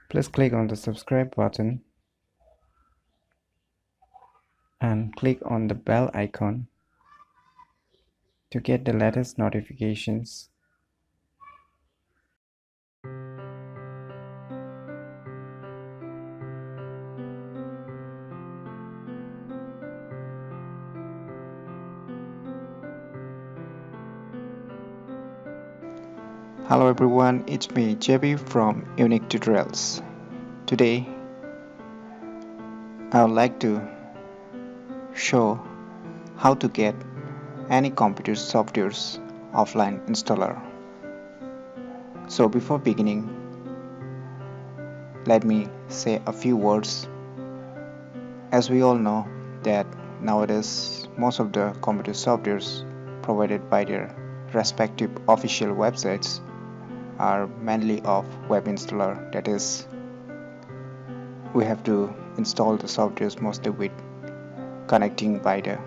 Please click on the subscribe button and click on the bell icon to get the latest notifications. Hello everyone, it's me JB from Unique Tutorials. Today I would like to show how to get any computer software's offline installer. So before beginning, let me say a few words. As we all know that nowadays most of the computer softwares provided by their respective official websites are mainly of web installer, that is, we have to install the softwares mostly with connecting by the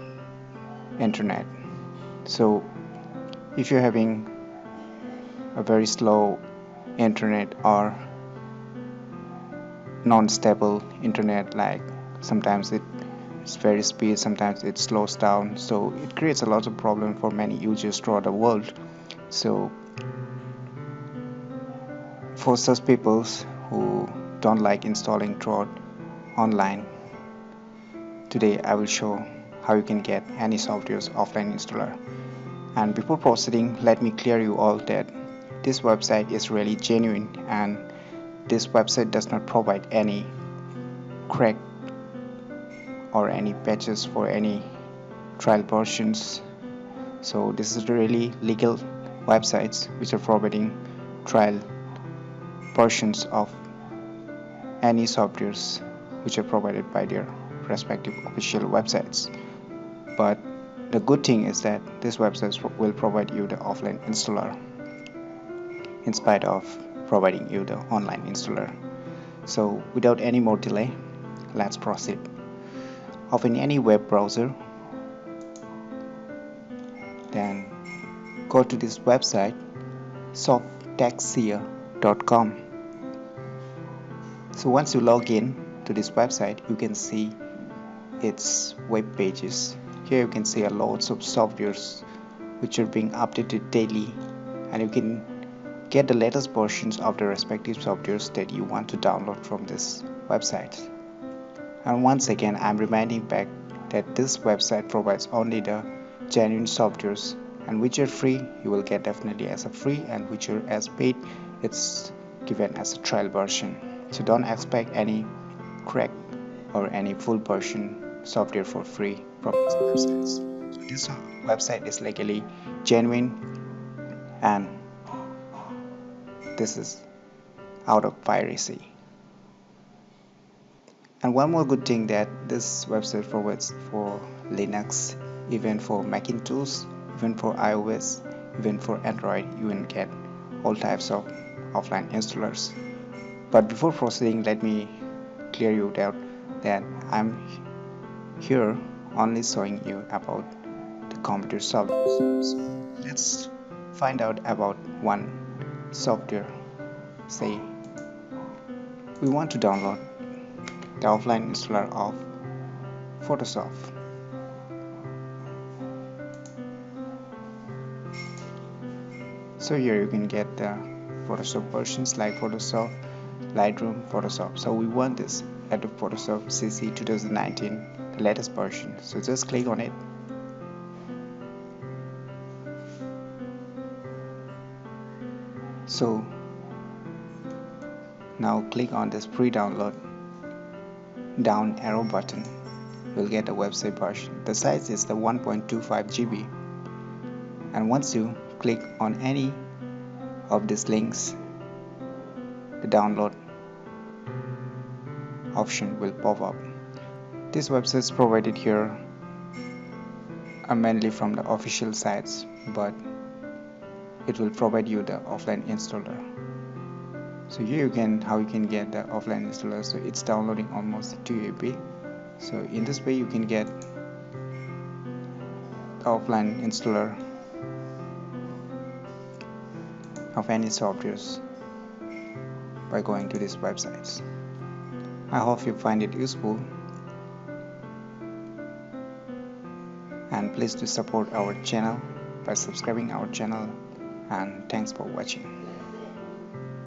internet. So if you're having a very slow internet or non-stable internet, like sometimes it's very speed, sometimes it slows down, so it creates a lot of problem for many users throughout the world. So for such people who don't like installing throughout online, today I will show how you can get any software's offline installer. And before proceeding, let me clear you all that this website is really genuine and this website does not provide any crack or any patches for any trial versions. So this is really legal websites which are providing trial versions of any softwares which are provided by their respective official websites. But the good thing is that these websites will provide you the offline installer in spite of providing you the online installer. So without any more delay, let's proceed. Open any web browser, then go to this website softtechseer.com. So once you log in to this website, you can see its web pages. Here you can see a lots of softwares which are being updated daily, and you can get the latest versions of the respective softwares that you want to download from this website. And once again, I'm reminding back that this website provides only the genuine softwares, and which are free you will get definitely as a free, and which are as paid it's given as a trial version. So don't expect any crack or any full version software for free from these websites. So this website is legally genuine and this is out of piracy. And one more good thing that this website provides for Linux, even for Macintosh, even for iOS, even for Android, you will get all types of offline installers. But before proceeding, let me clear you out that I'm here only showing you about the computer software. So let's find out about one software. Say we want to download the offline installer of Photoshop. So here you can get the Photoshop versions like Photoshop, Lightroom, Photoshop. So we want this Adobe Photoshop CC 2019, the latest version. So just click on it. So now click on this pre-download down arrow button. You'll get a website version. The size is the 1.25 GB. And once you click on any of these links, the download option will pop up. These websites provided here are mainly from the official sites, but it will provide you the offline installer. So here you can how you can get the offline installer. So it's downloading almost 2 MB. So in this way you can get the offline installer of any softwares. by going to these websites. I hope you find it useful, and please do support our channel by subscribing our channel, and thanks for watching.